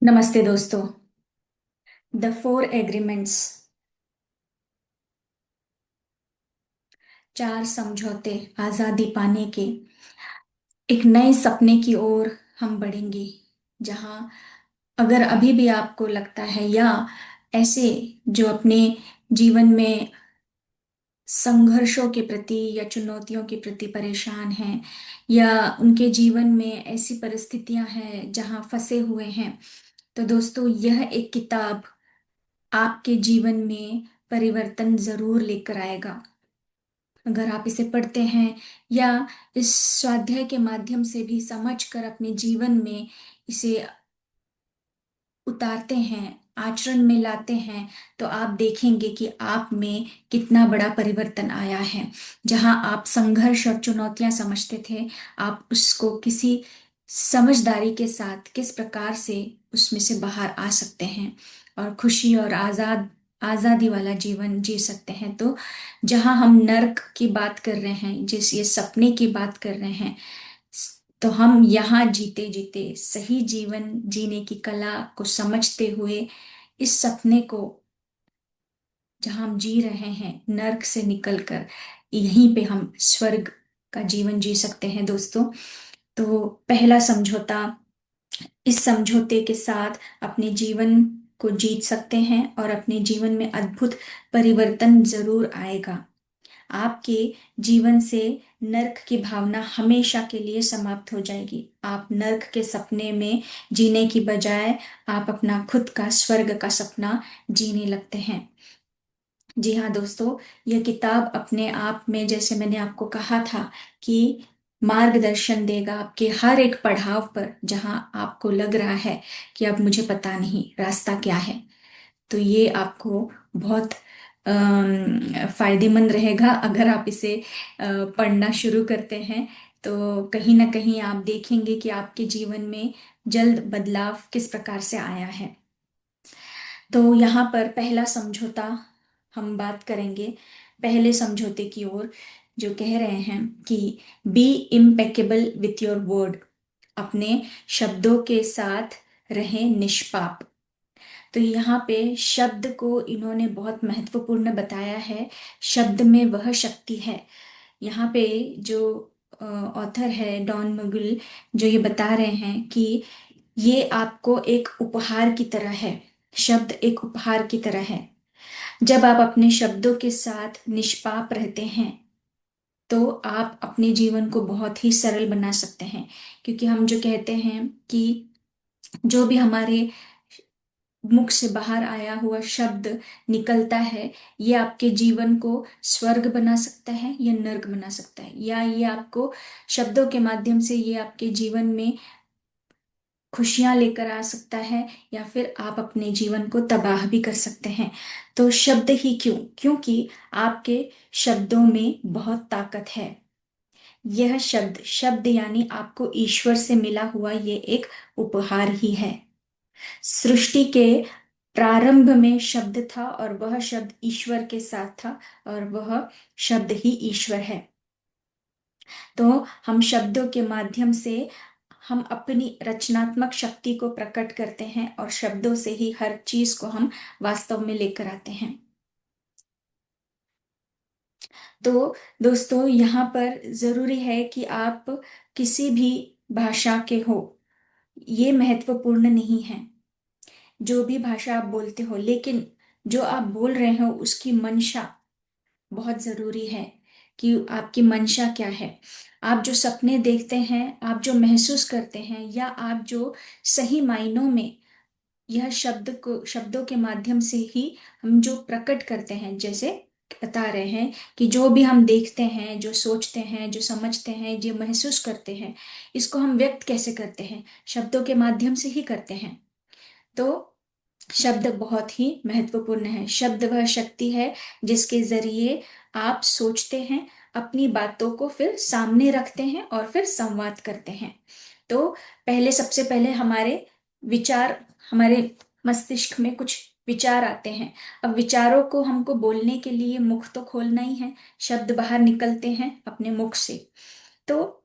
नमस्ते दोस्तों। The four agreements, चार समझौते आजादी पाने के एक नए सपने की ओर हम बढ़ेंगे। जहां अगर अभी भी आपको लगता है या ऐसे जो अपने जीवन में संघर्षों के प्रति या चुनौतियों के प्रति परेशान हैं, या उनके जीवन में ऐसी परिस्थितियां हैं जहां फंसे हुए हैं, तो दोस्तों यह एक किताब आपके जीवन में परिवर्तन जरूर लेकर आएगा। अगर आप इसे पढ़ते हैं या इस स्वाध्याय के माध्यम से भी समझकर अपने जीवन में इसे उतारते हैं, आचरण में लाते हैं, तो आप देखेंगे कि आप में कितना बड़ा परिवर्तन आया है। जहां आप संघर्ष और चुनौतियां समझते थे, आप उसको किसी समझदारी के साथ किस प्रकार से उसमें से बाहर आ सकते हैं और खुशी और आजादी वाला जीवन जी सकते हैं। तो जहां हम नर्क की बात कर रहे हैं, जिस ये सपने की बात कर रहे हैं, तो हम यहाँ जीते जीते सही जीवन जीने की कला को समझते हुए इस सपने को, जहाँ हम जी रहे हैं नर्क से निकलकर, यहीं पे हम स्वर्ग का जीवन जी सकते हैं दोस्तों। तो पहला समझौता, इस समझौते के साथ अपने जीवन को जीत सकते हैं और अपने जीवन में अद्भुत परिवर्तन जरूर आएगा। आपके जीवन से नर्क की भावना हमेशा के लिए समाप्त हो जाएगी। आप नर्क के सपने में जीने की बजाय आप अपना खुद का स्वर्ग का सपना जीने लगते हैं। जी हाँ दोस्तों, यह किताब अपने आप में, जैसे मैंने आपको कहा था, कि मार्गदर्शन देगा आपके हर एक पड़ाव पर, जहां आपको लग रहा है कि अब मुझे पता नहीं रास्ता क्या है। तो ये आपको बहुत फायदेमंद रहेगा अगर आप इसे पढ़ना शुरू करते हैं। तो कहीं ना कहीं आप देखेंगे कि आपके जीवन में जल्द बदलाव किस प्रकार से आया है। तो यहाँ पर पहला समझौता हम बात करेंगे, पहले समझौते की ओर, जो कह रहे हैं कि be impeccable with your word, अपने शब्दों के साथ रहें निष्पाप। तो यहाँ पे शब्द को इन्होंने बहुत महत्वपूर्ण बताया है। शब्द में वह शक्ति है। यहाँ पे जो ऑथर है डॉन मगुल, जो ये बता रहे हैं कि ये आपको एक उपहार की तरह है। शब्द एक उपहार की तरह है। जब आप अपने शब्दों के साथ निष्पाप रहते हैं, तो आप अपने जीवन को बहुत ही सरल बना सकते हैं। क्योंकि हम जो कहते हैं कि जो भी हमारे मुख से बाहर आया हुआ शब्द निकलता है, ये आपके जीवन को स्वर्ग बना सकता है या नर्क बना सकता है, या ये आपको शब्दों के माध्यम से ये आपके जीवन में खुशियां लेकर आ सकता है, या फिर आप अपने जीवन को तबाह भी कर सकते हैं। तो शब्द ही क्यों? क्योंकि आपके शब्दों में बहुत ताकत है। यह शब्द शब्द यानी आपको ईश्वर से मिला हुआ ये एक उपहार ही है। सृष्टि के प्रारंभ में शब्द था और वह शब्द ईश्वर के साथ था, और वह शब्द ही ईश्वर है। तो हम शब्दों के माध्यम से हम अपनी रचनात्मक शक्ति को प्रकट करते हैं, और शब्दों से ही हर चीज को हम वास्तव में लेकर आते हैं। तो दोस्तों, यहाँ पर जरूरी है कि आप किसी भी भाषा के हो, ये महत्वपूर्ण नहीं है जो भी भाषा आप बोलते हो, लेकिन जो आप बोल रहे हो उसकी मंशा बहुत जरूरी है। कि आपकी मंशा क्या है। आप जो सपने देखते हैं, आप जो महसूस करते हैं, या आप जो सही मायनों में यह शब्द को शब्दों के माध्यम से ही हम जो प्रकट करते हैं, जैसे बता रहे हैं कि जो भी हम देखते हैं, जो सोचते हैं, जो समझते हैं, जो महसूस करते हैं, इसको हम व्यक्त कैसे करते हैं? शब्दों के माध्यम से ही करते हैं। तो शब्द बहुत ही महत्वपूर्ण है। शब्द वह शक्ति है जिसके जरिए आप सोचते हैं, अपनी बातों को फिर सामने रखते हैं और फिर संवाद करते हैं। तो सबसे पहले हमारे विचार, हमारे मस्तिष्क में कुछ विचार आते हैं। अब विचारों को हमको बोलने के लिए मुख तो खोलना ही है, शब्द बाहर निकलते हैं अपने मुख से। तो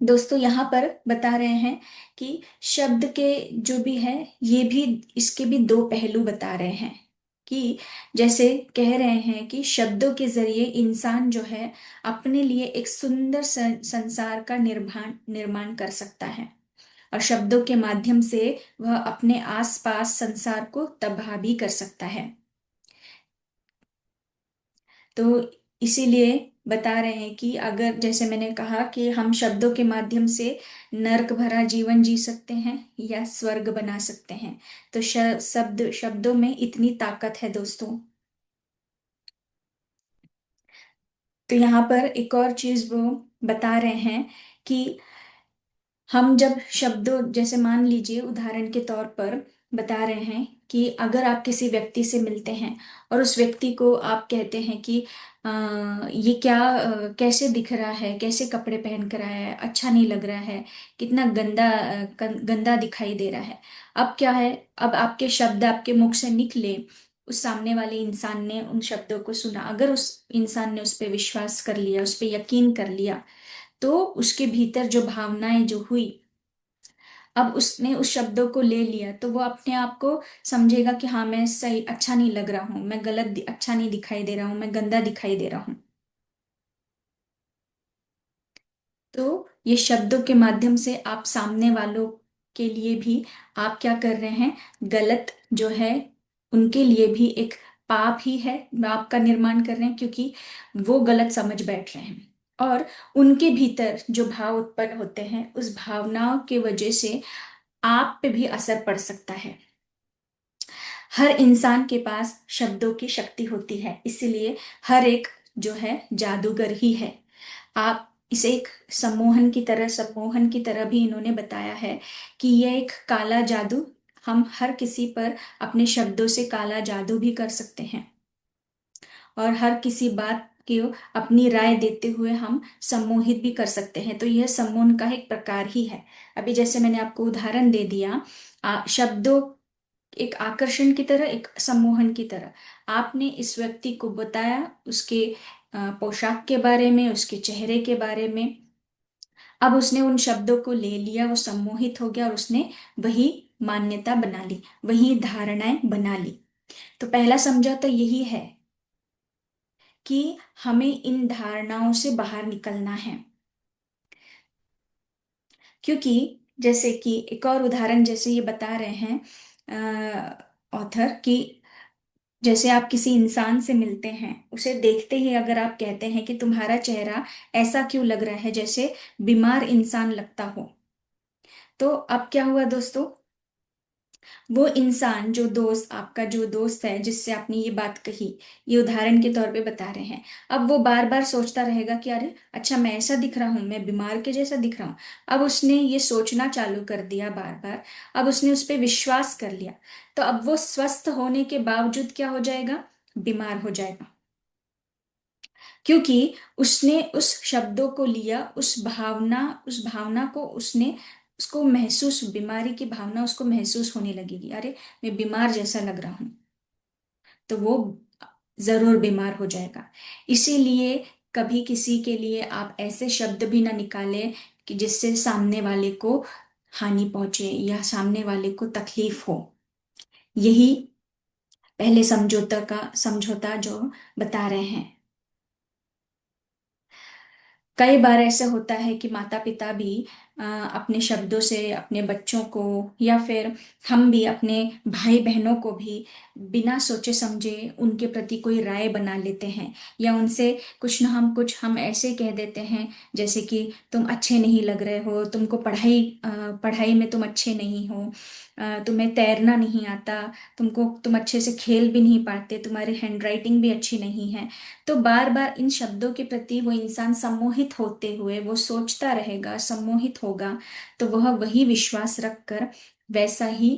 दोस्तों यहाँ पर बता रहे हैं कि शब्द के जो भी है, ये भी, इसके भी दो पहलू बता रहे हैं। कि जैसे कह रहे हैं कि शब्दों के जरिए इंसान जो है अपने लिए एक सुंदर संसार का निर्माण निर्माण कर सकता है, और शब्दों के माध्यम से वह अपने आसपास संसार को तबाह भी कर सकता है। तो इसीलिए बता रहे हैं कि अगर, जैसे मैंने कहा, कि हम शब्दों के माध्यम से नर्क भरा जीवन जी सकते हैं या स्वर्ग बना सकते हैं। तो शब्दों में इतनी ताकत है दोस्तों। तो यहाँ पर एक और चीज वो बता रहे हैं कि हम जब शब्दों, जैसे मान लीजिए उदाहरण के तौर पर बता रहे हैं कि अगर आप किसी व्यक्ति से मिलते हैं और उस व्यक्ति को आप कहते हैं कि ये क्या, कैसे दिख रहा है, कैसे कपड़े पहन कर आया है, अच्छा नहीं लग रहा है, कितना गंदा गंदा दिखाई दे रहा है। अब क्या है, अब आपके शब्द आपके मुख से निकले, उस सामने वाले इंसान ने उन शब्दों को सुना, अगर उस इंसान ने उस पर विश्वास कर लिया, उस पर यकीन कर लिया, तो उसके भीतर जो भावनाएं जो हुई, अब उसने उस शब्दों को ले लिया, तो वो अपने आप को समझेगा कि हाँ, मैं सही, अच्छा नहीं लग रहा हूँ, मैं गलत, अच्छा नहीं दिखाई दे रहा हूँ, मैं गंदा दिखाई दे रहा हूँ। तो ये शब्दों के माध्यम से आप सामने वालों के लिए भी आप क्या कर रहे हैं, गलत जो है उनके लिए भी एक पाप ही है, पाप का निर्माण कर रहे हैं, क्योंकि वो गलत समझ बैठ रहे हैं। और उनके भीतर जो भाव उत्पन्न होते हैं, उस भावनाओं की वजह से आप पे भी असर पड़ सकता है। हर इंसान के पास शब्दों की शक्ति होती है, इसीलिए हर एक जो है जादूगर ही है। आप इसे एक सम्मोहन की तरह भी इन्होंने बताया है कि यह एक काला जादू, हम हर किसी पर अपने शब्दों से काला जादू भी कर सकते हैं, और हर किसी बात को अपनी राय देते हुए हम सम्मोहित भी कर सकते हैं। तो यह सम्मोहन का एक प्रकार ही है। अभी जैसे मैंने आपको उदाहरण दे दिया, शब्दों, एक आकर्षण की तरह, एक सम्मोहन की तरह, आपने इस व्यक्ति को बताया उसके पोशाक के बारे में, उसके चेहरे के बारे में। अब उसने उन शब्दों को ले लिया, वो सम्मोहित हो गया और उसने वही मान्यता बना ली, वही धारणाएं बना ली। तो पहला समझौता यही है कि हमें इन धारणाओं से बाहर निकलना है। क्योंकि जैसे कि एक और उदाहरण, जैसे ये बता रहे हैं ऑथर, कि जैसे आप किसी इंसान से मिलते हैं, उसे देखते ही अगर आप कहते हैं कि तुम्हारा चेहरा ऐसा क्यों लग रहा है, जैसे बीमार इंसान लगता हो, तो अब क्या हुआ दोस्तों, वो इंसान, जो दोस्त, आपका जो दोस्त है जिससे आपने ये बात कही, ये उदाहरण के तौर पे बता रहे हैं, अब वो बार बार सोचता रहेगा कि अरे अच्छा, मैं ऐसा दिख रहा हूँ, मैं बीमार के जैसा दिख रहा हूँ। अब उसने ये सोचना चालू कर दिया बार बार, अब उसने उस पर विश्वास कर लिया, तो अब वो स्वस्थ होने के बावजूद क्या हो जाएगा, बीमार हो जाएगा। क्योंकि उसने उस शब्दों को लिया, उस भावना को उसने, उसको महसूस, बीमारी की भावना उसको महसूस होने लगेगी, अरे मैं बीमार जैसा लग रहा हूं, तो वो जरूर बीमार हो जाएगा। इसीलिए कभी किसी के लिए आप ऐसे शब्द भी ना निकालें कि जिससे सामने वाले को हानि पहुंचे या सामने वाले को तकलीफ हो। यही पहले समझौता जो बता रहे हैं। कई बार ऐसा होता है कि माता पिता भी अपने शब्दों से अपने बच्चों को, या फिर हम भी अपने भाई बहनों को भी बिना सोचे समझे उनके प्रति कोई राय बना लेते हैं, या उनसे कुछ ना हम कुछ हम ऐसे कह देते हैं, जैसे कि तुम अच्छे नहीं लग रहे हो, तुमको पढ़ाई में तुम अच्छे नहीं हो, तुम्हें तैरना नहीं आता, तुम अच्छे से खेल भी नहीं पाते, तुम्हारी हैंडराइटिंग भी अच्छी नहीं है। तो बार बार इन शब्दों के प्रति वो इंसान सम्मोहित होते हुए वो सोचता रहेगा, सम्मोहित होगा, तो वह वही विश्वास रखकर वैसा ही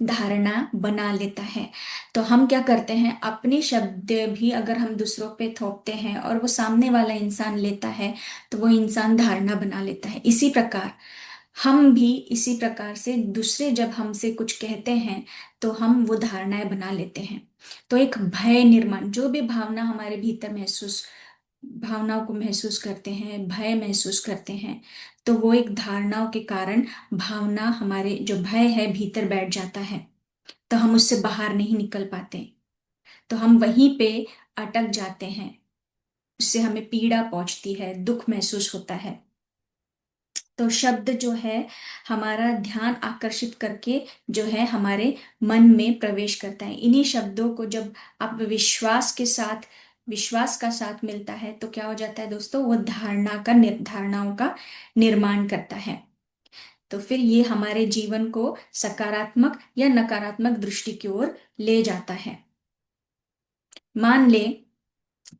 धारणा बना लेता है। तो हम क्या करते हैं, अपने शब्द भी अगर हम दूसरों पे थोपते हैं और वो सामने वाला इंसान लेता है, तो वो इंसान धारणा बना लेता है। इसी प्रकार हम भी, इसी प्रकार से दूसरे जब हमसे कुछ कहते हैं, तो हम वो धारणाएं बना लेते हैं। तो एक भय निर्माण, जो भी भावना हमारे भीतर महसूस भावनाओं को महसूस करते हैं, भय महसूस करते हैं, तो वो एक धारणाओं के कारण भावना, हमारे जो भय है भीतर बैठ जाता है, तो हम उससे बाहर नहीं निकल पाते, तो हम वहीं पे अटक जाते हैं। उससे हमें पीड़ा पहुंचती है, दुख महसूस होता है। तो शब्द जो है हमारा ध्यान आकर्षित करके जो है हमारे मन में प्रवेश करता है। इन्हीं शब्दों को जब आप विश्वास का साथ मिलता है तो क्या हो जाता है दोस्तों, वो धारणाओं का निर्माण करता है। तो फिर ये हमारे जीवन को सकारात्मक या नकारात्मक दृष्टि की ओर ले जाता है। मान ले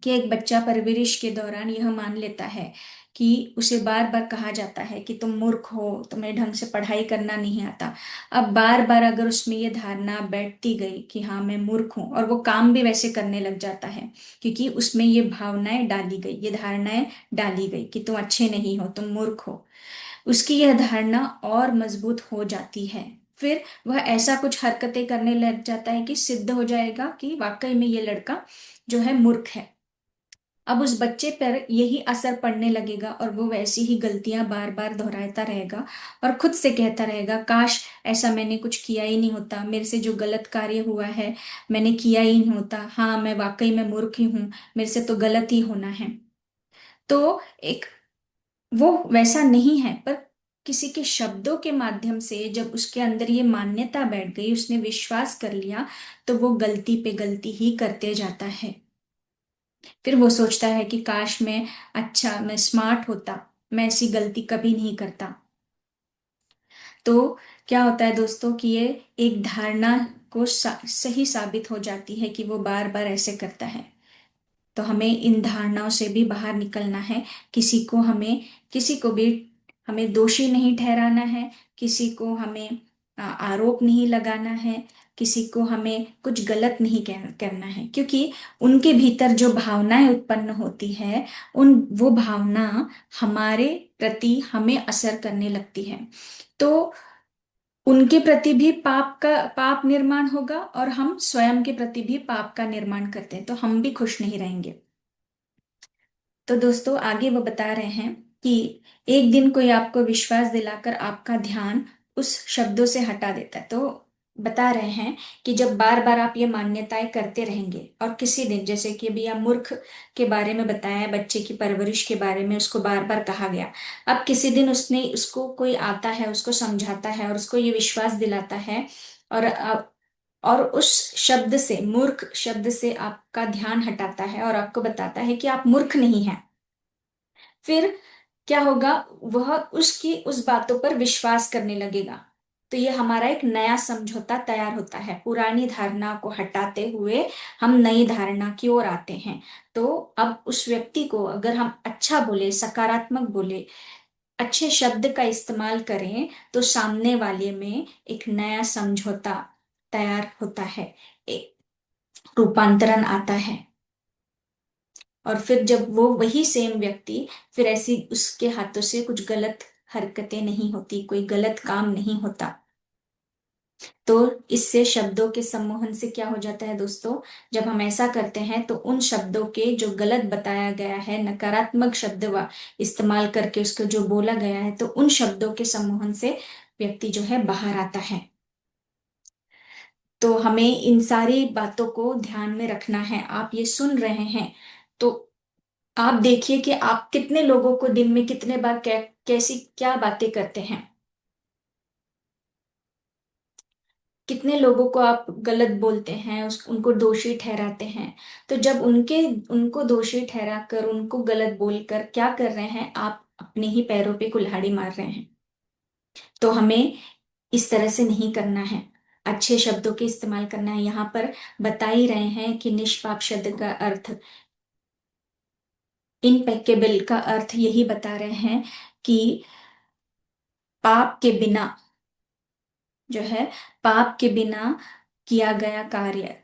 कि एक बच्चा परवरिश के दौरान यह मान लेता है कि उसे बार बार कहा जाता है कि तुम मूर्ख हो, तुम्हें ढंग से पढ़ाई करना नहीं आता। अब बार बार अगर उसमें ये धारणा बैठती गई कि हाँ मैं मूर्ख हूं, और वो काम भी वैसे करने लग जाता है, क्योंकि उसमें ये भावनाएं डाली गई, ये धारणाएं डाली गई कि तुम अच्छे नहीं हो, तुम मूर्ख हो, उसकी यह धारणा और मजबूत हो जाती है। फिर वह ऐसा कुछ हरकतें करने लग जाता है कि सिद्ध हो जाएगा कि वाकई में ये लड़का जो है मूर्ख है। अब उस बच्चे पर यही असर पड़ने लगेगा और वो वैसी ही गलतियां बार बार दोहराता रहेगा और खुद से कहता रहेगा, काश ऐसा मैंने कुछ किया ही नहीं होता, मेरे से जो गलत कार्य हुआ है मैंने किया ही नहीं होता, हाँ मैं वाकई में मूर्ख ही हूँ, मेरे से तो गलत ही होना है। तो एक वो वैसा नहीं है, पर किसी के शब्दों के माध्यम से जब उसके अंदर ये मान्यता बैठ गई, उसने विश्वास कर लिया, तो वो गलती पे गलती ही करते जाता है। फिर वो सोचता है कि काश मैं स्मार्ट होता, मैं ऐसी गलती कभी नहीं करता। तो क्या होता है दोस्तों कि ये एक धारणा को सही साबित हो जाती है कि वो बार बार ऐसे करता है। तो हमें इन धारणाओं से भी बाहर निकलना है। किसी को हमें किसी को भी हमें दोषी नहीं ठहराना है, किसी को हमें आरोप नहीं लगाना है, किसी को हमें कुछ गलत नहीं करना है, क्योंकि उनके भीतर जो भावनाएं उत्पन्न होती है, उन वो भावना हमारे प्रति हमें असर करने लगती है। तो उनके प्रति भी पाप निर्माण होगा, और हम स्वयं के प्रति भी पाप का निर्माण करते हैं, तो हम भी खुश नहीं रहेंगे। तो दोस्तों आगे वो बता रहे हैं कि एक दिन कोई आपको विश्वास दिलाकर आपका ध्यान उस शब्दों से हटा देता है। तो बता रहे हैं कि जब बार बार आप ये मान्यताएं करते रहेंगे, और किसी दिन, जैसे कि अभी आप मूर्ख के बारे में बताया है, बच्चे की परवरिश के बारे में उसको बार बार कहा गया, अब किसी दिन उसको कोई आता है, उसको समझाता है और उसको ये विश्वास दिलाता है, और और उस शब्द से, मूर्ख शब्द से आपका ध्यान हटाता है और आपको बताता है कि आप मूर्ख नहीं हैं। फिर क्या होगा, वह उसकी उस बातों पर विश्वास करने लगेगा। तो ये हमारा एक नया समझौता तैयार होता है, पुरानी धारणा को हटाते हुए हम नई धारणा की ओर आते हैं। तो अब उस व्यक्ति को अगर हम अच्छा बोले, सकारात्मक बोले, अच्छे शब्द का इस्तेमाल करें, तो सामने वाले में एक नया समझौता तैयार होता है, एक रूपांतरण आता है। और फिर जब वो वही सेम व्यक्ति, फिर ऐसी उसके हाथों से कुछ गलत हरकतें नहीं होती, कोई गलत काम नहीं होता। तो इससे शब्दों के सम्मोहन से क्या हो जाता है दोस्तों, जब हम ऐसा करते हैं तो उन शब्दों के जो गलत बताया गया है, नकारात्मक शब्द इस्तेमाल करके उसको जो बोला गया है, तो उन शब्दों के सम्मोहन से व्यक्ति जो है बाहर आता है। तो हमें इन सारी बातों को ध्यान में रखना है। आप ये सुन रहे हैं तो आप देखिए कि आप कितने लोगों को दिन में कितने बार कैसी क्या बातें करते हैं, कितने लोगों को आप गलत बोलते हैं, उनको दोषी ठहराते हैं। तो जब उनको दोषी ठहराकर, उनको गलत बोलकर क्या कर रहे हैं, आप अपने ही पैरों पे कुल्हाड़ी मार रहे हैं। तो हमें इस तरह से नहीं करना है, अच्छे शब्दों के इस्तेमाल करना है। यहाँ पर बता ही रहे हैं कि निष्पाप शब्द का अर्थ, इनपेकेबल का अर्थ यही बता रहे हैं कि पाप के बिना जो है, पाप के बिना किया गया कार्य,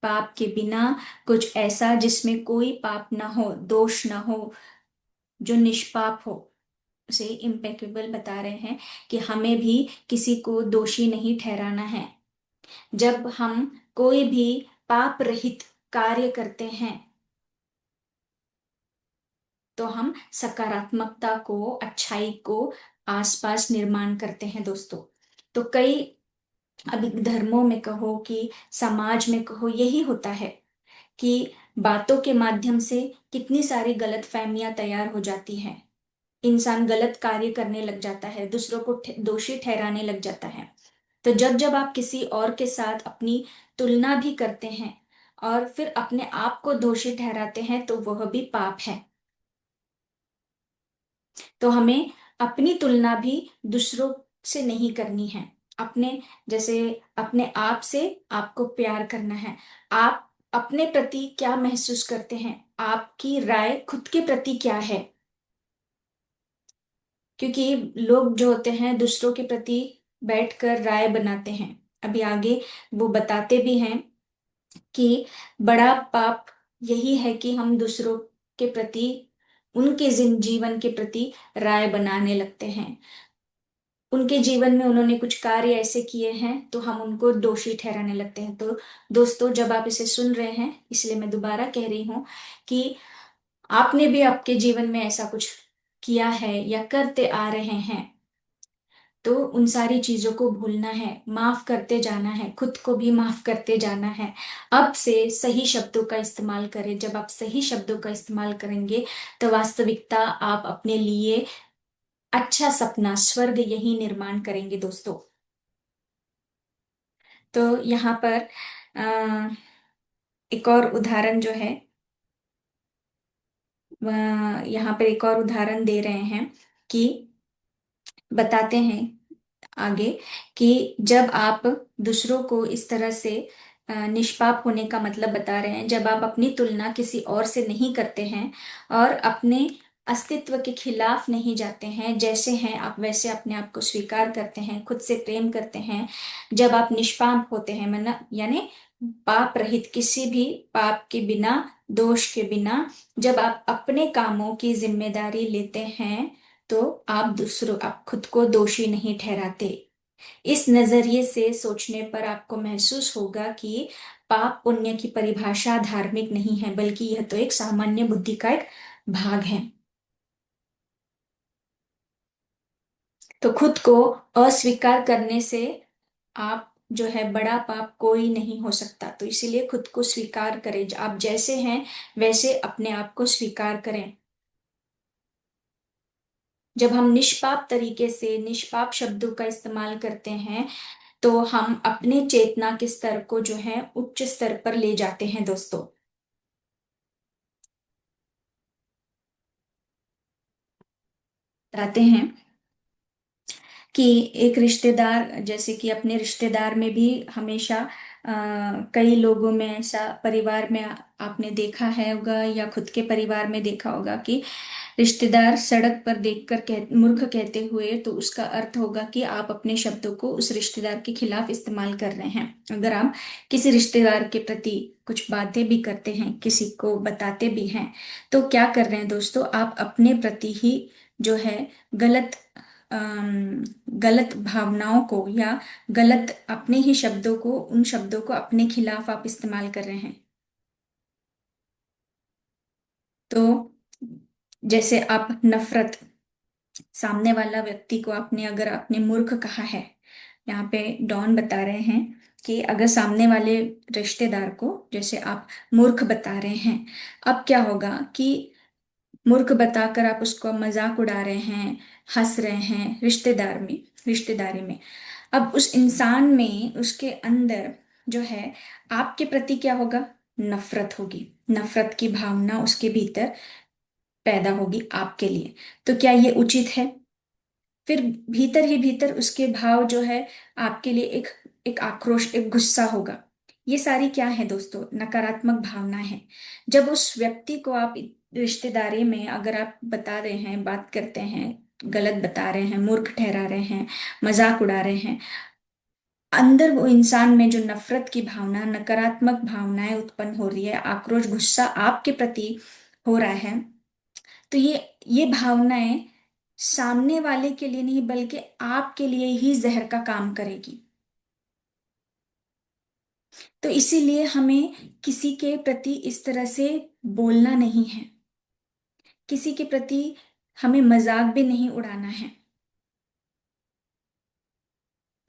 पाप के बिना कुछ ऐसा जिसमें कोई पाप ना हो, दोष ना हो, जो निष्पाप हो, उसे इम्पेकेबल बता रहे हैं कि हमें भी किसी को दोषी नहीं ठहराना है। जब हम कोई भी पाप रहित कार्य करते हैं, तो हम सकारात्मकता को, अच्छाई को आसपास निर्माण करते हैं दोस्तों। तो कई, अभी धर्मों में कहो कि समाज में कहो, यही होता है कि बातों के माध्यम से कितनी सारी गलत फहमियां तैयार हो जाती हैं। इंसान गलत कार्य करने लग जाता है, दूसरों को दोषी ठहराने लग जाता है। तो जब जब आप किसी और के साथ अपनी तुलना भी करते हैं और फिर अपने आप को दोषी ठहराते हैं, तो वह भी पाप है। तो हमें अपनी तुलना भी दूसरों से नहीं करनी है। अपने, जैसे अपने आप से आपको प्यार करना है। आप अपने प्रति क्या महसूस करते हैं, आपकी राय खुद के प्रति क्या है? क्योंकि लोग जो होते हैं दूसरों के प्रति बैठकर राय बनाते हैं। अभी आगे वो बताते भी हैं कि बड़ा पाप यही है कि हम दूसरों के प्रति, उनके जीवन के प्रति राय बनाने लगते हैं। उनके जीवन में उन्होंने कुछ कार्य ऐसे किए हैं तो हम उनको दोषी ठहराने लगते हैं। तो दोस्तों, जब आप इसे सुन रहे हैं, इसलिए मैं दोबारा कह रही हूं कि आपने भी आपके जीवन में ऐसा कुछ किया है या करते आ रहे हैं, तो उन सारी चीजों को भूलना है, माफ करते जाना है, खुद को भी माफ करते जाना है। अब से सही शब्दों का इस्तेमाल करें। जब आप सही शब्दों का इस्तेमाल करेंगे, तो वास्तविकता आप अपने लिए अच्छा सपना, स्वर्ग यही निर्माण करेंगे दोस्तों। तो यहाँ पर एक और उदाहरण जो है, यहाँ पर एक और उदाहरण दे रहे हैं कि, बताते हैं आगे कि जब आप दूसरों को इस तरह से निष्पाप होने का मतलब बता रहे हैं, जब आप अपनी तुलना किसी और से नहीं करते हैं और अपने अस्तित्व के खिलाफ नहीं जाते हैं, जैसे हैं आप वैसे अपने आप को स्वीकार करते हैं, खुद से प्रेम करते हैं। जब आप निष्पाप होते हैं, मतलब यानी पाप रहित, किसी भी पाप के बिना, दोष के बिना, जब आप अपने कामों की जिम्मेदारी लेते हैं, तो आप खुद को दोषी नहीं ठहराते। इस नजरिए से सोचने पर आपको महसूस होगा कि पाप पुण्य की परिभाषा धार्मिक नहीं है, बल्कि यह तो एक सामान्य बुद्धि का एक भाग है। तो खुद को अस्वीकार करने से आप जो है, बड़ा पाप कोई नहीं हो सकता। तो इसीलिए खुद को स्वीकार करें, आप जैसे हैं वैसे अपने आप को स्वीकार करें। जब हम निष्पाप तरीके से, निष्पाप शब्दों का इस्तेमाल करते हैं, तो हम अपने चेतना के स्तर को जो है उच्च स्तर पर ले जाते हैं दोस्तों। बताते हैं कि एक रिश्तेदार, जैसे कि अपने रिश्तेदार में भी हमेशा कई लोगों में ऐसा, परिवार में आपने देखा है होगा या खुद के परिवार में देखा होगा कि रिश्तेदार सड़क पर देखकर मूर्ख कहते हुए, तो उसका अर्थ होगा कि आप अपने शब्दों को उस रिश्तेदार के खिलाफ इस्तेमाल कर रहे हैं। अगर आप किसी रिश्तेदार के प्रति कुछ बातें भी करते हैं, किसी को बताते भी हैं, तो क्या कर रहे हैं दोस्तों, आप अपने प्रति ही जो है गलत गलत भावनाओं को या गलत अपने ही शब्दों को, उन शब्दों को अपने खिलाफ आप इस्तेमाल कर रहे हैं। तो जैसे आप नफरत, सामने वाला व्यक्ति को आपने अगर आपने मूर्ख कहा है, यहाँ पे डॉन बता रहे हैं कि अगर सामने वाले रिश्तेदार को जैसे आप मूर्ख बता रहे हैं, अब क्या होगा कि मूर्ख बताकर आप उसको मजाक उड़ा रहे हैं, हंस रहे हैं रिश्तेदारी में। अब उस इंसान में, उसके अंदर जो है, आपके प्रति क्या होगा, नफरत होगी। नफरत की भावना उसके भीतर पैदा होगी आपके लिए। तो क्या ये उचित है? फिर भीतर ही भीतर उसके भाव जो है आपके लिए एक एक आक्रोश, एक गुस्सा होगा। ये सारी क्या है दोस्तों, नकारात्मक भावना है। जब उस व्यक्ति को आप रिश्तेदारी में अगर आप बता रहे हैं, बात करते हैं, गलत बता रहे हैं, मूर्ख ठहरा रहे हैं, मजाक उड़ा रहे हैं, अंदर वो इंसान में जो नफरत की भावना, नकारात्मक भावनाएं उत्पन्न हो रही है, आक्रोश, गुस्सा आपके प्रति हो रहा है, तो ये भावनाएं सामने वाले के लिए नहीं, बल्कि आपके लिए ही जहर का काम करेगी। तो इसीलिए हमें किसी के प्रति इस तरह से बोलना नहीं है। किसी के प्रति हमें मजाक भी नहीं उड़ाना है।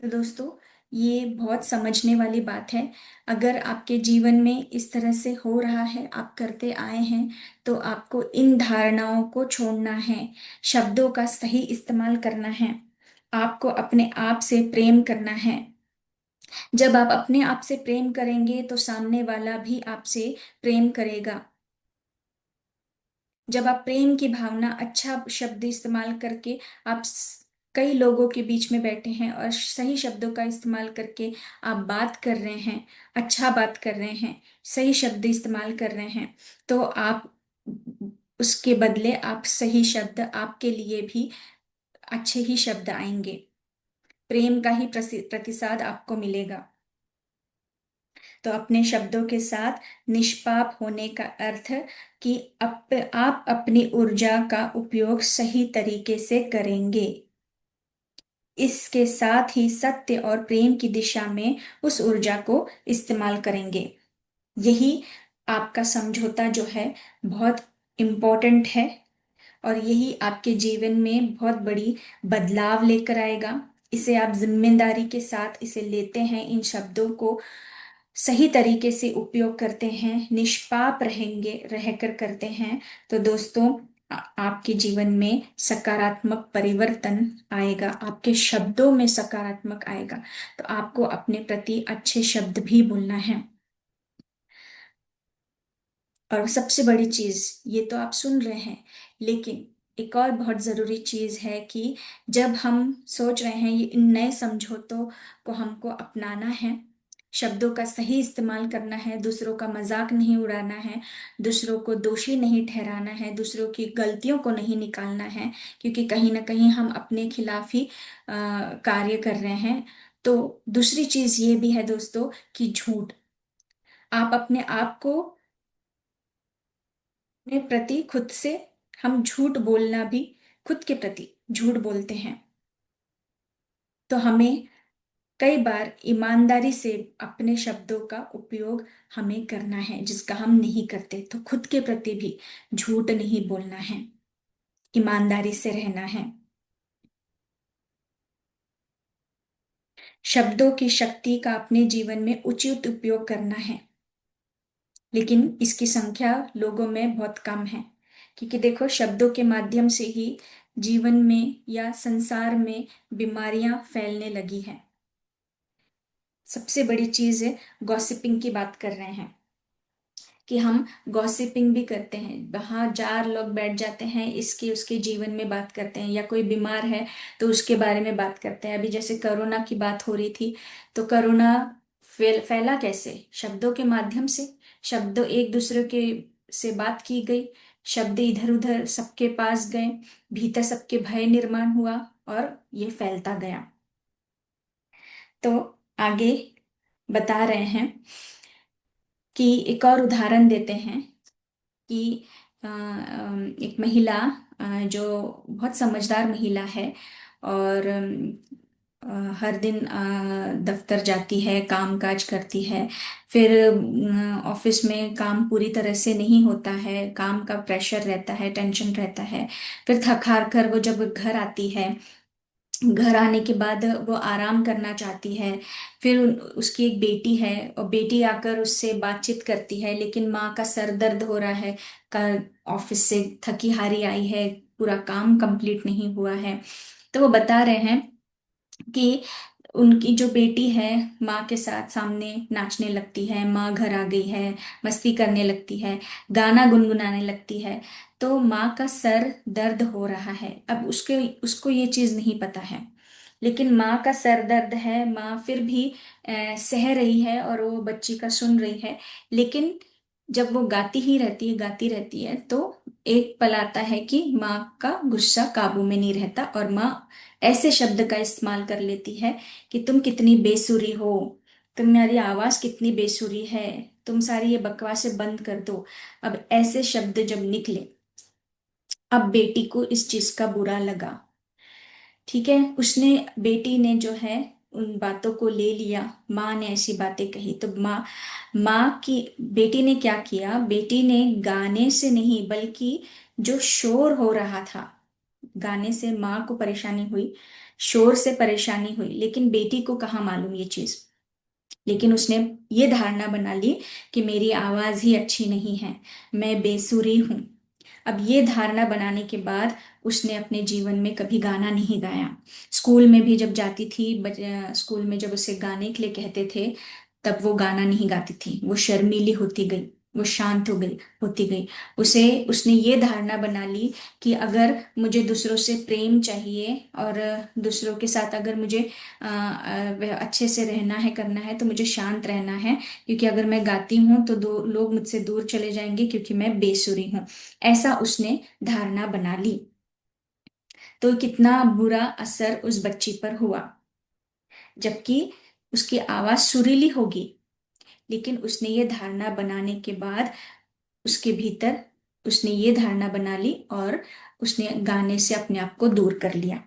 तो दोस्तों, ये बहुत समझने वाली बात है। अगर आपके जीवन में इस तरह से हो रहा है, आप करते आए हैं, तो आपको इन धारणाओं को छोड़ना है। शब्दों का सही इस्तेमाल करना है। आपको अपने आप से प्रेम करना है। जब आप अपने आप से प्रेम करेंगे तो सामने वाला भी आपसे प्रेम करेगा। जब आप प्रेम की भावना, अच्छा शब्द इस्तेमाल करके आप कई लोगों के बीच में बैठे हैं और सही शब्दों का इस्तेमाल करके आप बात कर रहे हैं, अच्छा बात कर रहे हैं, सही शब्द इस्तेमाल कर रहे हैं, तो आप उसके बदले आप सही शब्द, आपके लिए भी अच्छे ही शब्द आएंगे। प्रेम का ही प्रतिसाद आपको मिलेगा। तो अपने शब्दों के साथ निष्पाप होने का अर्थ कि आप अपनी ऊर्जा का उपयोग सही तरीके से करेंगे। इसके साथ ही सत्य और प्रेम की दिशा में उस ऊर्जा को इस्तेमाल करेंगे। यही आपका समझौता जो है, बहुत इम्पोर्टेंट है। और यही आपके जीवन में बहुत बड़ी बदलाव लेकर आएगा। इसे आप जिम्मेदारी के साथ इसे लेते हैं, इन शब्दों को सही तरीके से उपयोग करते हैं, निष्पाप रहेंगे, रहकर करते हैं, तो दोस्तों, आपके जीवन में सकारात्मक परिवर्तन आएगा, आपके शब्दों में सकारात्मक आएगा। तो आपको अपने प्रति अच्छे शब्द भी बोलना है। और सबसे बड़ी चीज, ये तो आप सुन रहे हैं, लेकिन एक और बहुत जरूरी चीज है कि जब हम सोच रहे हैं ये इन नए समझौतों को हमको अपनाना है, शब्दों का सही इस्तेमाल करना है, दूसरों का मजाक नहीं उड़ाना है, दूसरों को दोषी नहीं ठहराना है, दूसरों की गलतियों को नहीं निकालना है, क्योंकि कहीं ना कहीं हम अपने खिलाफ ही कार्य कर रहे हैं। तो दूसरी चीज ये भी है दोस्तों कि झूठ, आप अपने आप को, अपने प्रति खुद से, हम झूठ बोलना भी, खुद के प्रति झूठ बोलते हैं। तो हमें कई बार ईमानदारी से अपने शब्दों का उपयोग हमें करना है, जिसका हम नहीं करते। तो खुद के प्रति भी झूठ नहीं बोलना है, ईमानदारी से रहना है। शब्दों की शक्ति का अपने जीवन में उचित उपयोग करना है, लेकिन इसकी संख्या लोगों में बहुत कम है। क्योंकि देखो, शब्दों के माध्यम से ही जीवन में या संसार में बीमारियां फैलने लगी हैं। सबसे बड़ी चीज है, गॉसिपिंग की बात कर रहे हैं कि हम गॉसिपिंग भी करते हैं, वहां चार लोग बैठ जाते हैं, इसके उसके जीवन में बात करते हैं, या कोई बीमार है तो उसके बारे में बात करते हैं। अभी जैसे कोरोना की बात हो रही थी, तो कोरोना फैला कैसे? शब्दों के माध्यम से। शब्दों, एक दूसरे के से बात की गई, शब्द इधर उधर सबके पास गए, भीतर सबके भय निर्माण हुआ और ये फैलता गया। तो आगे बता रहे हैं कि एक और उदाहरण देते हैं कि एक महिला, जो बहुत समझदार महिला है, और हर दिन दफ्तर जाती है, काम काज करती है, फिर ऑफिस में काम पूरी तरह से नहीं होता है, काम का प्रेशर रहता है, टेंशन रहता है, फिर थक हार कर वो जब घर आती है, घर आने के बाद वो आराम करना चाहती है। फिर उसकी एक बेटी है, और बेटी आकर उससे बातचीत करती है, लेकिन माँ का सर दर्द हो रहा है, का ऑफिस से थकी हारी आई है, पूरा काम कंप्लीट नहीं हुआ है। तो वो बता रहे हैं कि उनकी जो बेटी है, माँ के साथ सामने नाचने लगती है, माँ घर आ गई है, मस्ती करने लगती है, गाना गुनगुनाने लगती है, तो माँ का सर दर्द हो रहा है। अब उसके उसको ये चीज़ नहीं पता है, लेकिन माँ का सर दर्द है, माँ फिर भी सह रही है और वो बच्ची का सुन रही है। लेकिन जब वो गाती ही रहती है, गाती रहती है, तो एक पल आता है कि माँ का गुस्सा काबू में नहीं रहता, और माँ ऐसे शब्द का इस्तेमाल कर लेती है कि तुम कितनी बेसुरी हो, तुम्हारी आवाज कितनी बेसुरी है, तुम सारी ये बकवासें बंद कर दो। अब ऐसे शब्द जब निकले, अब बेटी को इस चीज का बुरा लगा। ठीक है, उसने, बेटी ने जो है उन बातों को ले लिया, माँ ने ऐसी बातें कही तो माँ की, बेटी ने क्या किया, बेटी ने गाने से नहीं बल्कि जो शोर हो रहा था, गाने से माँ को परेशानी हुई, शोर से परेशानी हुई, लेकिन बेटी को कहाँ मालूम ये चीज। लेकिन उसने ये धारणा बना ली कि मेरी आवाज ही अच्छी नहीं है, मैं बेसुरी हूं। अब ये धारणा बनाने के बाद उसने अपने जीवन में कभी गाना नहीं गाया। स्कूल में भी जब जाती थी, स्कूल में जब उसे गाने के लिए कहते थे, तब वो गाना नहीं गाती थी, वो शर्मीली होती गई, वो शांत हो गई, होती गई। उसे उसने ये धारणा बना ली कि अगर मुझे दूसरों से प्रेम चाहिए और दूसरों के साथ अगर मुझे अच्छे से रहना है, करना है, तो मुझे शांत रहना है, क्योंकि अगर मैं गाती हूँ तो दो लोग मुझसे दूर चले जाएंगे क्योंकि मैं बेसुरी हूँ। ऐसा उसने धारणा बना ली। तो कितना बुरा असर उस बच्ची पर हुआ, जबकि उसकी आवाज सुरीली होगी, लेकिन उसने ये धारणा बनाने के बाद उसके भीतर उसने ये धारणा बना ली और उसने गाने से अपने आप को दूर कर लिया।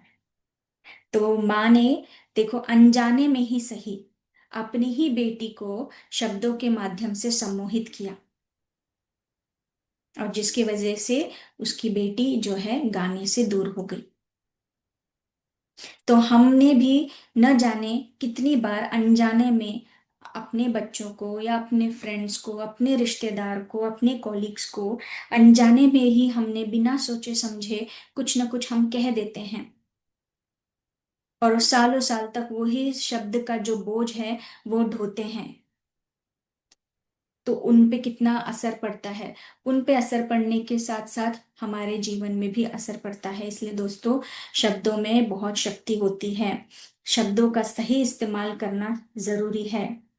तो माँ ने, देखो, अनजाने में ही सही, अपनी ही बेटी को शब्दों के माध्यम से सम्मोहित किया, और जिसकी वजह से उसकी बेटी जो है गाने से दूर हो गई। तो हमने भी न जाने कितनी बार अनजाने में अपने बच्चों को या अपने फ्रेंड्स को, अपने रिश्तेदार को, अपने कॉलीग्स को अनजाने में ही हमने बिना सोचे समझे कुछ न कुछ हम कह देते हैं, और सालों साल तक वही शब्द का जो बोझ है वो ढोते हैं। तो उन पे कितना असर पड़ता है, उन पे असर पड़ने के साथ साथ हमारे जीवन में भी असर पड़ता है। इसलिए दोस्तों, शब्दों में बहुत शक्ति होती है, शब्दों का सही इस्तेमाल करना जरूरी है।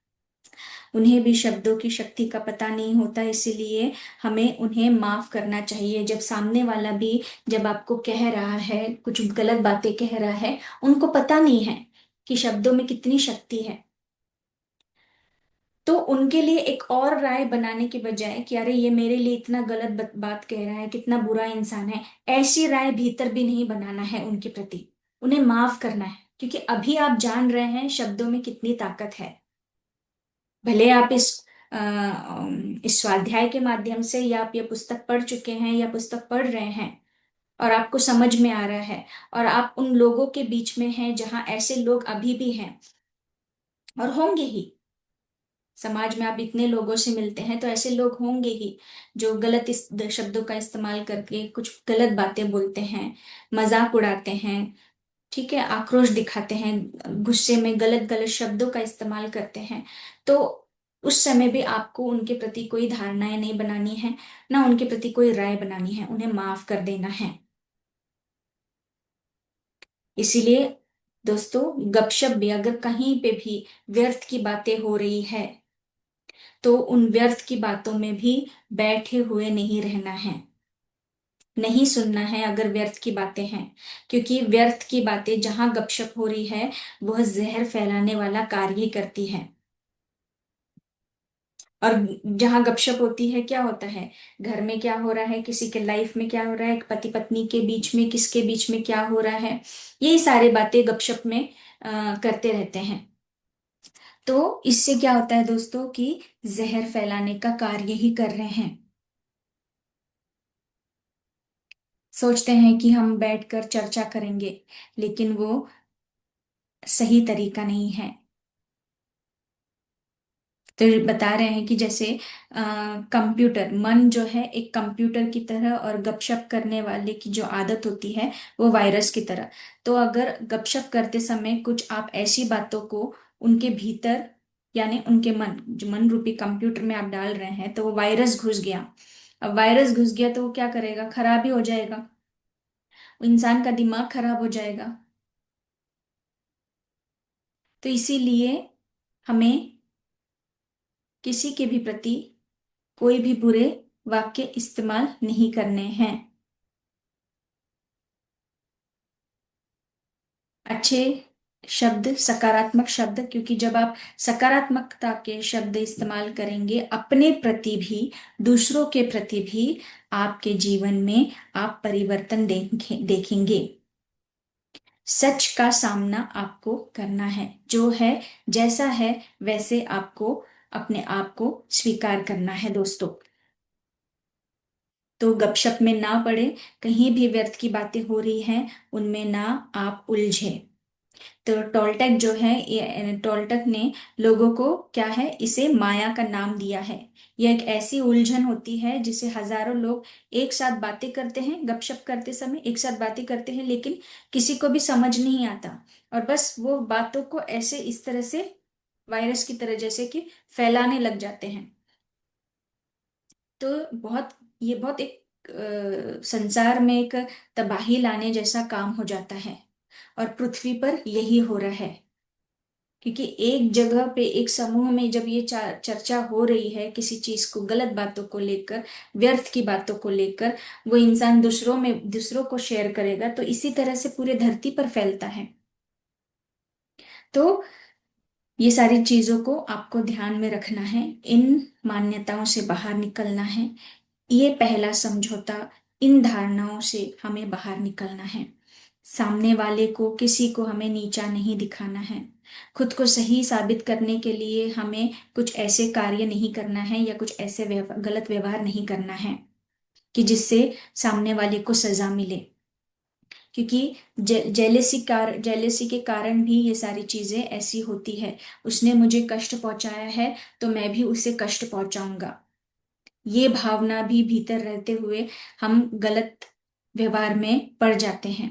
उन्हें भी शब्दों की शक्ति का पता नहीं होता, इसीलिए हमें उन्हें माफ करना चाहिए। जब सामने वाला भी जब आपको कह रहा है, कुछ गलत बातें कह रहा है, उनको पता नहीं है कि शब्दों में कितनी शक्ति है, तो उनके लिए एक और राय बनाने के बजाय कि अरे ये मेरे लिए इतना गलत बात कह रहा है, कितना बुरा इंसान है, ऐसी राय भीतर भी नहीं बनाना है उनके प्रति। उन्हें माफ करना है, क्योंकि अभी आप जान रहे हैं शब्दों में कितनी ताकत है। भले आप इस स्वाध्याय के माध्यम से, या आप ये पुस्तक पढ़ चुके हैं या पुस्तक पढ़ रहे हैं और आपको समझ में आ रहा है, और आप उन लोगों के बीच में हैं जहां ऐसे लोग अभी भी हैं और होंगे ही। समाज में आप इतने लोगों से मिलते हैं तो ऐसे लोग होंगे ही जो गलत इस शब्दों का इस्तेमाल करके कुछ गलत बातें बोलते हैं, मजाक उड़ाते हैं, ठीक है, आक्रोश दिखाते हैं, गुस्से में गलत गलत शब्दों का इस्तेमाल करते हैं। तो उस समय भी आपको उनके प्रति कोई धारणाएं नहीं बनानी है, ना उनके प्रति कोई राय बनानी है, उन्हें माफ कर देना है। इसीलिए दोस्तों, गपशप भी अगर कहीं पे भी व्यर्थ की बातें हो रही है, तो उन व्यर्थ की बातों में भी बैठे हुए नहीं रहना है, नहीं सुनना है अगर व्यर्थ की बातें हैं। क्योंकि व्यर्थ की बातें जहां गपशप हो रही है, वह जहर फैलाने वाला कार्य ही करती है। और जहां गपशप होती है, क्या होता है, घर में क्या हो रहा है, किसी के लाइफ में क्या हो रहा है, पति पत्नी के बीच में, किसके बीच में क्या हो रहा है, यही सारी बातें गपशप में करते रहते हैं। तो इससे क्या होता है दोस्तों कि जहर फैलाने का कार्य ही कर रहे हैं। सोचते हैं कि हम बैठकर चर्चा करेंगे, लेकिन वो सही तरीका नहीं है। तो बता रहे हैं कि जैसे कंप्यूटर, मन जो है एक कंप्यूटर की तरह, और गपशप करने वाले की जो आदत होती है वो वायरस की तरह। तो अगर गपशप करते समय कुछ आप ऐसी बातों को उनके भीतर, यानी उनके मन, जो मन रूपी कंप्यूटर में आप डाल रहे हैं, तो वो वायरस घुस गया। अब वायरस घुस गया तो वो क्या करेगा, खराब ही हो जाएगा, इंसान का दिमाग खराब हो जाएगा। तो इसीलिए हमें किसी के भी प्रति कोई भी बुरे वाक्य इस्तेमाल नहीं करने हैं। अच्छे शब्द, सकारात्मक शब्द, क्योंकि जब आप सकारात्मकता के शब्द इस्तेमाल करेंगे अपने प्रति भी, दूसरों के प्रति भी, आपके जीवन में आप परिवर्तन देखेंगे। सच का सामना आपको करना है, जो है, जैसा है वैसे आपको अपने आप को स्वीकार करना है दोस्तों। तो गपशप में ना पड़े, कहीं भी व्यर्थ की बातें हो रही हैं उनमें ना आप उलझे। तो टोल्टेक जो है, ये टोल्टेक ने लोगों को क्या है, इसे माया का नाम दिया है। यह एक ऐसी उलझन होती है जिसे हजारों लोग एक साथ बातें करते हैं, गपशप करते समय एक साथ बातें करते हैं, लेकिन किसी को भी समझ नहीं आता। और बस वो बातों को ऐसे इस तरह से वायरस की तरह जैसे कि फैलाने लग जाते हैं। तो ये बहुत एक संसार में एक तबाही लाने जैसा काम हो जाता है। और पृथ्वी पर यही हो रहा है, क्योंकि एक जगह पे एक समूह में जब ये चर्चा हो रही है किसी चीज को, गलत बातों को लेकर, व्यर्थ की बातों को लेकर, वो इंसान दूसरों को शेयर करेगा तो इसी तरह से पूरे धरती पर फैलता है। तो ये सारी चीजों को आपको ध्यान में रखना है, इन मान्यताओं से बाहर निकलना है। ये पहला समझौता, इन धारणाओं से हमें बाहर निकलना है। सामने वाले को, किसी को हमें नीचा नहीं दिखाना है। खुद को सही साबित करने के लिए हमें कुछ ऐसे कार्य नहीं करना है या कुछ ऐसे गलत व्यवहार नहीं करना है कि जिससे सामने वाले को सजा मिले। क्योंकि जेलेसी के कारण भी ये सारी चीजें ऐसी होती है। उसने मुझे कष्ट पहुंचाया है तो मैं भी उसे कष्ट पहुंचाऊंगा, ये भावना भी भीतर रहते हुए हम गलत व्यवहार में पड़ जाते हैं।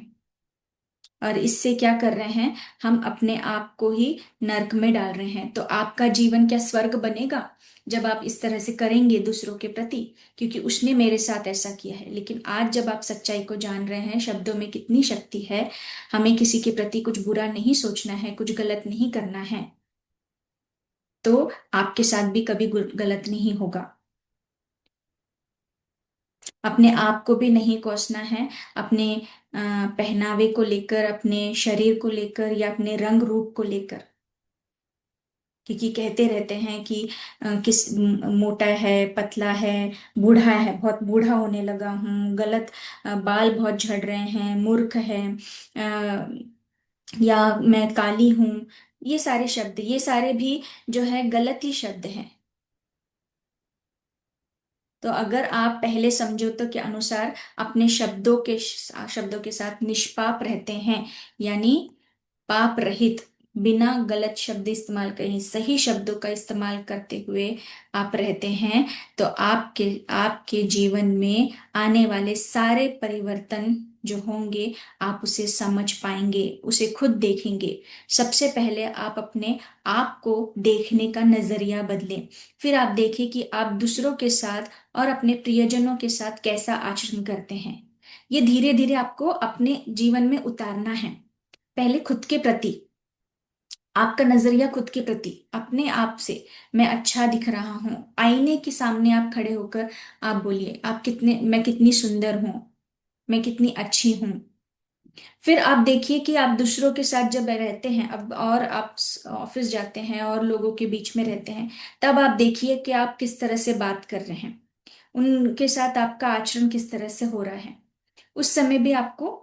और इससे क्या कर रहे हैं, हम अपने आप को ही नरक में डाल रहे हैं। तो आपका जीवन क्या स्वर्ग बनेगा जब आप इस तरह से करेंगे दूसरों के प्रति? क्योंकि उसने मेरे साथ ऐसा किया है। लेकिन आज जब आप सच्चाई को जान रहे हैं, शब्दों में कितनी शक्ति है, हमें किसी के प्रति कुछ बुरा नहीं सोचना है, कुछ गलत नहीं करना है, तो आपके साथ भी कभी गलत नहीं होगा। अपने आप को भी नहीं कोसना है, अपने पहनावे को लेकर, अपने शरीर को लेकर या अपने रंग रूप को लेकर। क्योंकि कहते रहते हैं कि मोटा है, पतला है, बूढ़ा है, बहुत बूढ़ा होने लगा हूँ, गलत बाल बहुत झड़ रहे हैं, मूर्ख है, या मैं काली हूँ। ये सारे शब्द, ये सारे भी जो है गलत ही शब्द हैं। तो अगर आप पहले समझौते के अनुसार अपने शब्दों के साथ निष्पाप रहते हैं, यानी पाप रहित, बिना गलत शब्द इस्तेमाल करें, सही शब्दों का इस्तेमाल करते हुए आप रहते हैं, तो आपके आपके जीवन में आने वाले सारे परिवर्तन जो होंगे, आप उसे समझ पाएंगे, उसे खुद देखेंगे। सबसे पहले आप अपने आप को देखने का नजरिया बदलें। फिर आप देखें कि आप दूसरों के साथ और अपने प्रियजनों के साथ कैसा आचरण करते हैं। ये धीरे धीरे आपको अपने जीवन में उतारना है। पहले खुद के प्रति, आपका नजरिया खुद के प्रति, अपने आप से, मैं अच्छा दिख रहा हूं, आईने के सामने आप खड़े होकर आप बोलिए, मैं कितनी सुंदर हूं, मैं कितनी अच्छी हूं। फिर आप देखिए कि आप दूसरों के साथ जब रहते हैं, अब और आप ऑफिस जाते हैं और लोगों के बीच में रहते हैं, तब आप देखिए कि आप किस तरह से बात कर रहे हैं, उनके साथ आपका आचरण किस तरह से हो रहा है। उस समय भी आपको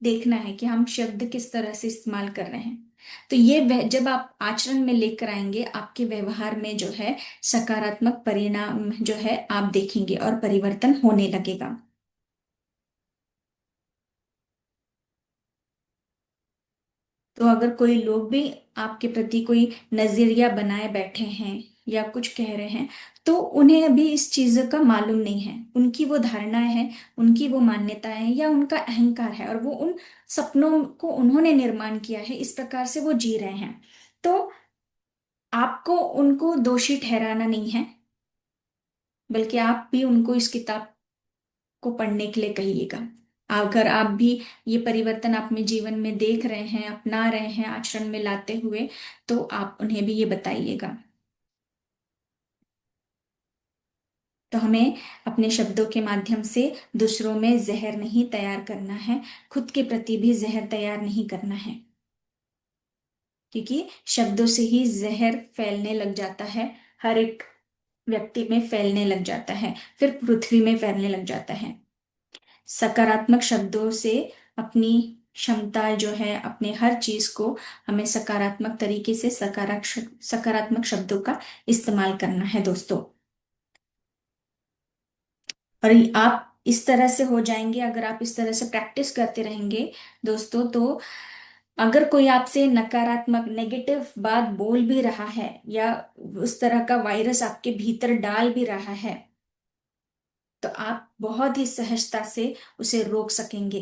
देखना है कि हम शब्द किस तरह से इस्तेमाल कर रहे हैं। तो जब आप आचरण में लेकर आएंगे, आपके व्यवहार में जो है सकारात्मक परिणाम जो है आप देखेंगे और परिवर्तन होने लगेगा। तो अगर कोई लोग भी आपके प्रति कोई नजरिया बनाए बैठे हैं या कुछ कह रहे हैं, तो उन्हें अभी इस चीज का मालूम नहीं है, उनकी वो धारणाएं हैं, उनकी वो मान्यताएं हैं, या उनका अहंकार है, और वो उन सपनों को उन्होंने निर्माण किया है, इस प्रकार से वो जी रहे हैं। तो आपको उनको दोषी ठहराना नहीं है, बल्कि आप भी उनको इस किताब को पढ़ने के लिए कहिएगा। अगर आप भी ये परिवर्तन अपने जीवन में देख रहे हैं, अपना रहे हैं, आचरण में लाते हुए, तो आप उन्हें भी ये बताइएगा। तो हमें अपने शब्दों के माध्यम से दूसरों में जहर नहीं तैयार करना है, खुद के प्रति भी जहर तैयार नहीं करना है। क्योंकि शब्दों से ही जहर फैलने लग जाता है, हर एक व्यक्ति में फैलने लग जाता है, फिर पृथ्वी में फैलने लग जाता है। सकारात्मक शब्दों से अपनी क्षमता जो है, अपने हर चीज को हमें सकारात्मक तरीके से, सकारात्मक शब्दों का इस्तेमाल करना है दोस्तों। और आप इस तरह से हो जाएंगे, अगर आप इस तरह से प्रैक्टिस करते रहेंगे दोस्तों, तो अगर कोई आपसे नकारात्मक नेगेटिव बात बोल भी रहा है या उस तरह का वायरस आपके भीतर डाल भी रहा है, तो आप बहुत ही सहजता से उसे रोक सकेंगे,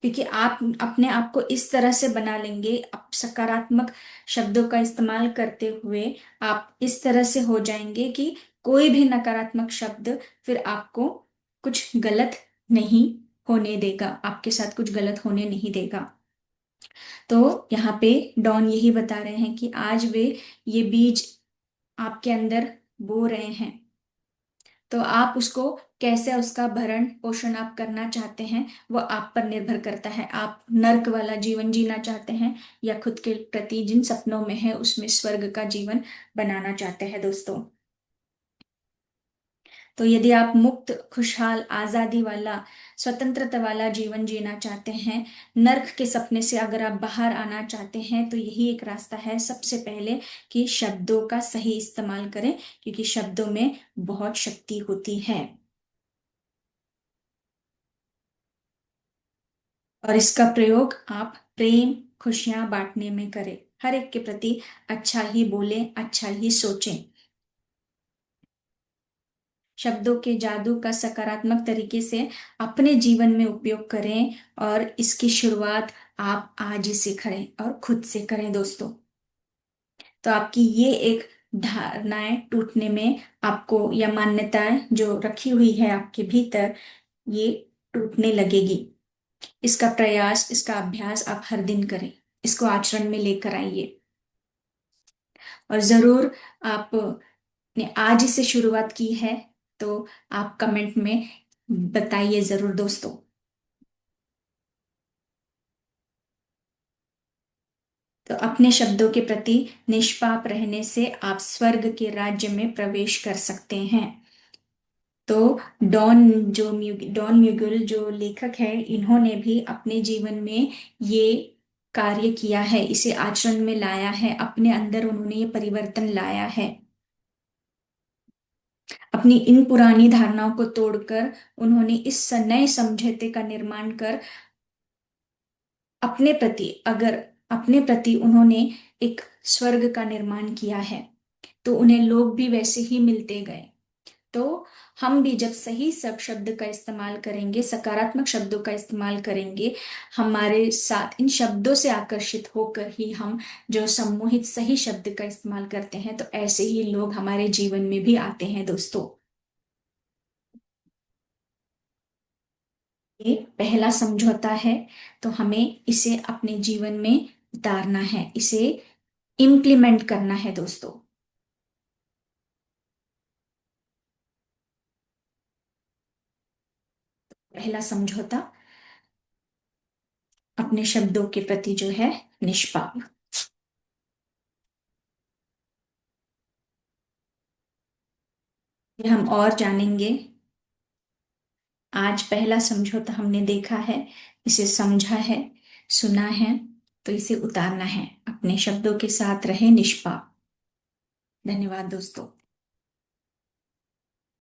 क्योंकि आप अपने आप को इस तरह से बना लेंगे, आप सकारात्मक शब्दों का इस्तेमाल करते हुए आप इस तरह से हो जाएंगे कि कोई भी नकारात्मक शब्द फिर आपको कुछ गलत नहीं होने देगा, आपके साथ कुछ गलत होने नहीं देगा। तो यहाँ पे डॉन यही बता रहे हैं कि आज वे ये बीज आपके अंदर बो रहे हैं, तो आप उसको कैसे, उसका भरण पोषण आप करना चाहते हैं वो आप पर निर्भर करता है। आप नर्क वाला जीवन जीना चाहते हैं या खुद के प्रति जिन सपनों में है उसमें स्वर्ग का जीवन बनाना चाहते हैं दोस्तों। तो यदि आप मुक्त, खुशहाल, आजादी वाला, स्वतंत्रता वाला जीवन जीना चाहते हैं, नर्क के सपने से अगर आप बाहर आना चाहते हैं, तो यही एक रास्ता है। सबसे पहले कि शब्दों का सही इस्तेमाल करें, क्योंकि शब्दों में बहुत शक्ति होती है। और इसका प्रयोग आप प्रेम, खुशियां बांटने में करें, हर एक के प्रति अच्छा ही बोलें, अच्छा ही सोचें। शब्दों के जादू का सकारात्मक तरीके से अपने जीवन में उपयोग करें, और इसकी शुरुआत आप आज ही से करें और खुद से करें दोस्तों। तो आपकी ये एक धारणाएं टूटने में आपको, या मान्यताएं जो रखी हुई है आपके भीतर, ये टूटने लगेगी। इसका प्रयास, इसका अभ्यास आप हर दिन करें, इसको आचरण में लेकर आइए। और जरूर आपने आज से शुरुआत की है, तो आप कमेंट में बताइए जरूर दोस्तों। तो अपने शब्दों के प्रति निष्पाप रहने से आप स्वर्ग के राज्य में प्रवेश कर सकते हैं। तो डॉन म्यूगल जो लेखक है, इन्होंने भी अपने जीवन में ये कार्य किया है, इसे आचरण में लाया है, अपने अंदर उन्होंने ये परिवर्तन लाया है। अपनी इन पुरानी धारणाओं को तोड़कर उन्होंने इस नए समझौते का निर्माण कर अपने प्रति, अगर अपने प्रति उन्होंने एक स्वर्ग का निर्माण किया है, तो उन्हें लोग भी वैसे ही मिलते गए। तो हम भी जब सही सब शब्द का इस्तेमाल करेंगे, सकारात्मक शब्दों का इस्तेमाल करेंगे, हमारे साथ इन शब्दों से आकर्षित होकर ही हम जो सम्मोहित सही शब्द का इस्तेमाल करते हैं, तो ऐसे ही लोग हमारे जीवन में भी आते हैं दोस्तों। ये पहला समझौता है, तो हमें इसे अपने जीवन में उतारना है, इसे इम्प्लीमेंट करना है दोस्तों। पहला समझौता, अपने शब्दों के प्रति जो है निष्पाप। ये हम और जानेंगे। आज पहला समझौता हमने देखा है, इसे समझा है, सुना है, तो इसे उतारना है। अपने शब्दों के साथ रहे निष्पाप। धन्यवाद दोस्तों।